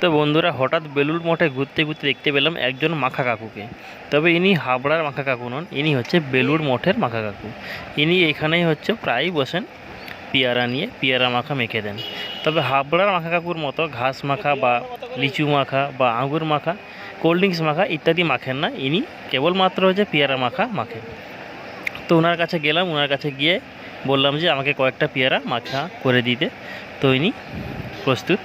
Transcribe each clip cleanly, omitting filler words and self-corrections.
তো বন্ধুরা হঠাৎ বেলুড় মঠে ঘুরতে ঘুরতে দেখতে পেলাম একজন মাখা কাকুকে। তবে ইনি হাবড়ার মাখা কাকু নন, ইনি হচ্ছে বেলুড় মঠের মাখা কাকু। ইনি এখানেই হচ্ছে প্রায়ই বসেন, পেয়ারা নিয়ে পেয়ারা মাখা মেখে দেন। তবে হাবড়ার মাখা কাকুর মতো ঘাস মাখা বা লিচু মাখা বা আঙুর মাখা, কোল্ড ড্রিঙ্কস মাখা ইত্যাদি মাখেন না, ইনি কেবলমাত্র হচ্ছে পেয়ারা মাখা মাখেন। তো ওনার কাছে গেলাম, ওনার কাছে গিয়ে বললাম যে আমাকে কয়েকটা পেয়ারা মাখা করে দিতে। তো ইনি প্রস্তুত।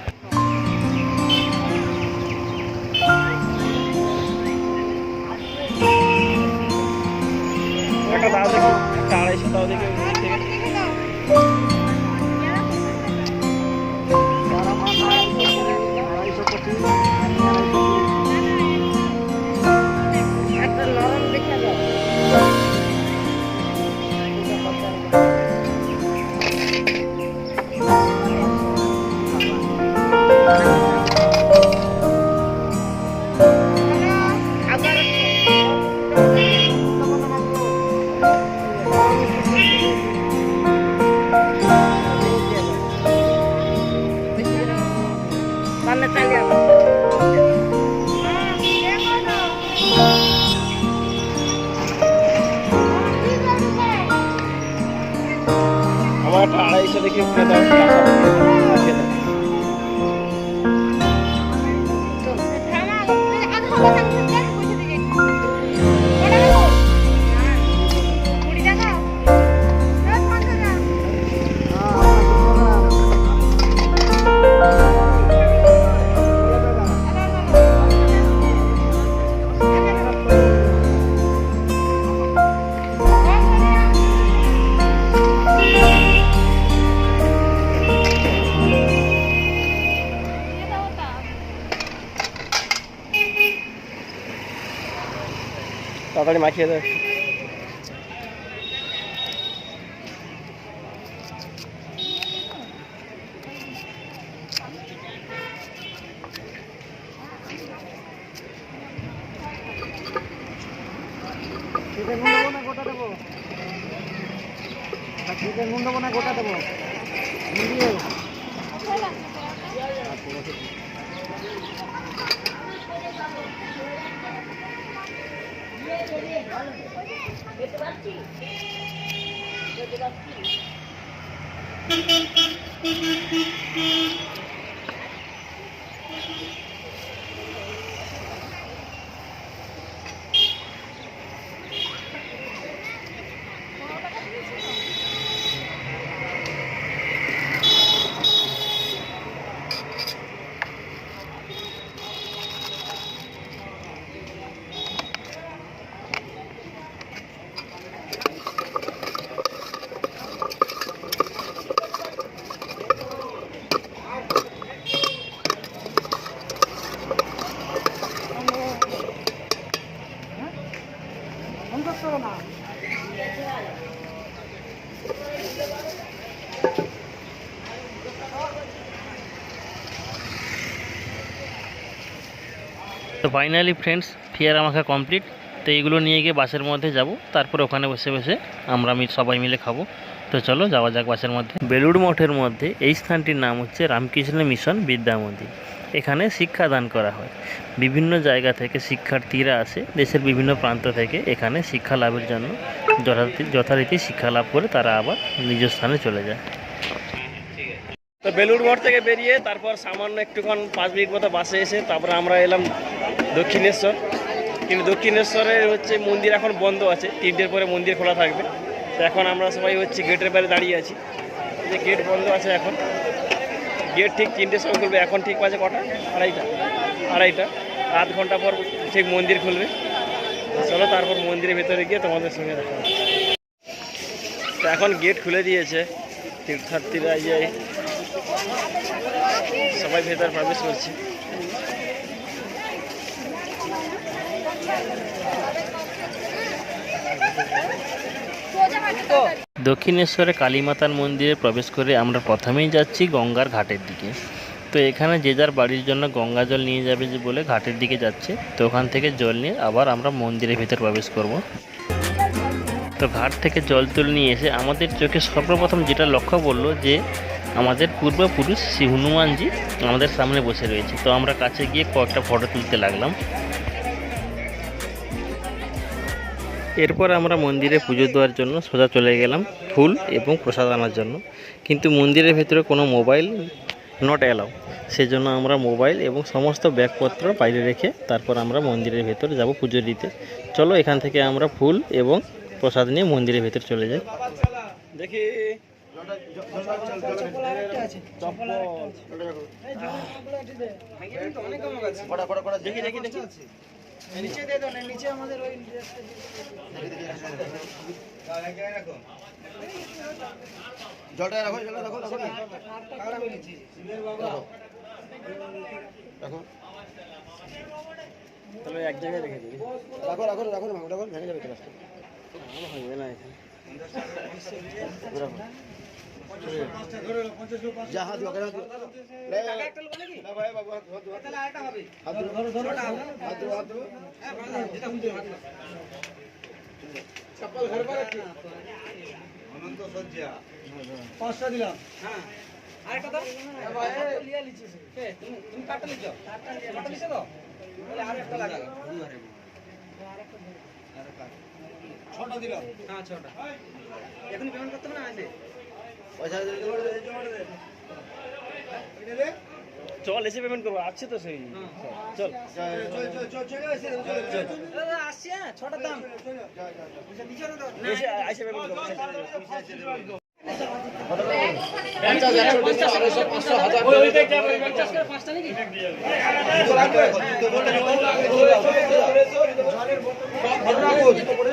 একটা দাও দেখি, একটা 250 দাও দেখি ওই থেকে। একটা নরম দেখে দাও। আমার একটা 250 দেখি দাও। তাড়াতাড়ি মাখিয়ে দেয়। গোটা দেবো, গোটা দেবো। তো ফাইনালি ফ্রেন্ডস, পেয়ারা মাখা কমপ্লিট। তো এইগুলো নিয়ে গিয়ে বাসের মধ্যে যাব, তারপর ওখানে বসে বসে আমরা সবাই মিলে খাবো। তো চলো যাওয়া যাক বাসের মধ্যে। বেলুড় মঠের মধ্যে এই স্থানটির নাম হচ্ছে রামকৃষ্ণ মিশন বিদ্যা মন্দির। এখানে শিক্ষাদান করা হয়। বিভিন্ন জায়গা থেকে শিক্ষার্থীরা আসে, দেশের বিভিন্ন প্রান্ত থেকে এখানে শিক্ষা লাভের জন্য যথারীতি শিক্ষা লাভ করে তারা আবার নিজ স্থানে চলে যায়। তো বেলুড় মঠ থেকে বেরিয়ে তারপর সামান্য একটুক্ষণ 5 মিনিট মতো বাসে এসে তারপরে আমরা এলাম দক্ষিণেশ্বর। কিন্তু দক্ষিণেশ্বরের হচ্ছে মন্দির এখন বন্ধ আছে, 3টের পরে মন্দির খোলা থাকবে। তো এখন আমরা সবাই হচ্ছে গেটের বাইরে দাঁড়িয়ে আছি, যে গেট বন্ধ আছে এখন। গেট ঠিক 3টের সময় খুলবে, এখন ঠিক বাজে কটা? আড়াইটা। আধ ঘন্টা পর ঠিক মন্দির খুলবে। চলো তারপর মন্দিরের ভেতরে গিয়ে তোমাদের সঙ্গে দেখা হবে। তো এখন গেট খুলে দিয়েছে, তীর্থার্থীরা যাই সবাই ভেতর প্রবেশ করছে। দক্ষিণেশ্বরে কালীমাতার মন্দিরে প্রবেশ করে আমরা প্রথমেই যাচ্ছি গঙ্গার ঘাটের দিকে। তো এখানে যে যার বাড়ির জন্য গঙ্গা জল নিয়ে যাবে যে বলে ঘাটের দিকে যাচ্ছে। তো ওখান থেকে জল নিয়ে আবার আমরা মন্দিরের ভিতর প্রবেশ করব। তো ঘাট থেকে জল তুলে নিয়ে এসে আমাদের চোখে সর্বপ্রথম যেটা লক্ষ্য পড়লো যে আমাদের পূর্বপুরুষ শ্রী হনুমানজি আমাদের সামনে বসে রয়েছে। তো আমরা কাছে গিয়ে কয়েকটা ফটো তুলতে লাগলাম। এরপর আমরা মন্দিরে পুজো দেওয়ার জন্য সোজা চলে গেলাম ফুল এবং প্রসাদ আনার জন্য, কিন্তু মন্দিরের ভেতরে কোনো মোবাইল নট অ্যালাউ। সেজন্য আমরা মোবাইল এবং সমস্ত ব্যাগপত্র বাইরে রেখে তারপর আমরা মন্দিরের ভেতরে যাব পুজো দিতে। চলো এখান থেকে আমরা ফুল এবং প্রসাদ নিয়ে মন্দিরের ভেতরে চলে যাই। দেখি নিচে দিয়ে দাও না, নিচে আমাদের ওই জলটা রাখো, জলটা রাখো, রাখো, রাখো, তাহলে এক জায়গায় রেখে দিই। রাখো, রাখো, রাখো, রাখো, রাখো, ভেঙে যাবে তো রাস্তা। হবে না এখানে। যা হাত দিও, হাত দিও। না ভাই, বাবু, হাত দিও, হাত দিও। হাত দিও, হাত দিও, হাত দিও। চপ্পল ঘর করে কি? অনন্ত সজ্জা। 5টা দিলাম। হ্যাঁ আরেকটা দাও। ভাই লিয়া লিছিস কে তুমি কাটটা লিছো, কাটটা লিছো তো তাহলে আরেকটা লাগে। ছটা দিলাম। হ্যাঁ 6টা। এখন পেমেন্ট করতে হবে না আছে? পয়সা দে, দে। চল এসে পেমেন্ট করবো, আছে তো সেই। চল চল, চল, চল, এসে, চল, চল। দাদা আসছে 6টার দাম। পয়সা দিছো না তো? এসে আইসে পেমেন্ট করবো। 5টা নাকি? জুতো রাখো, জুতো বলতে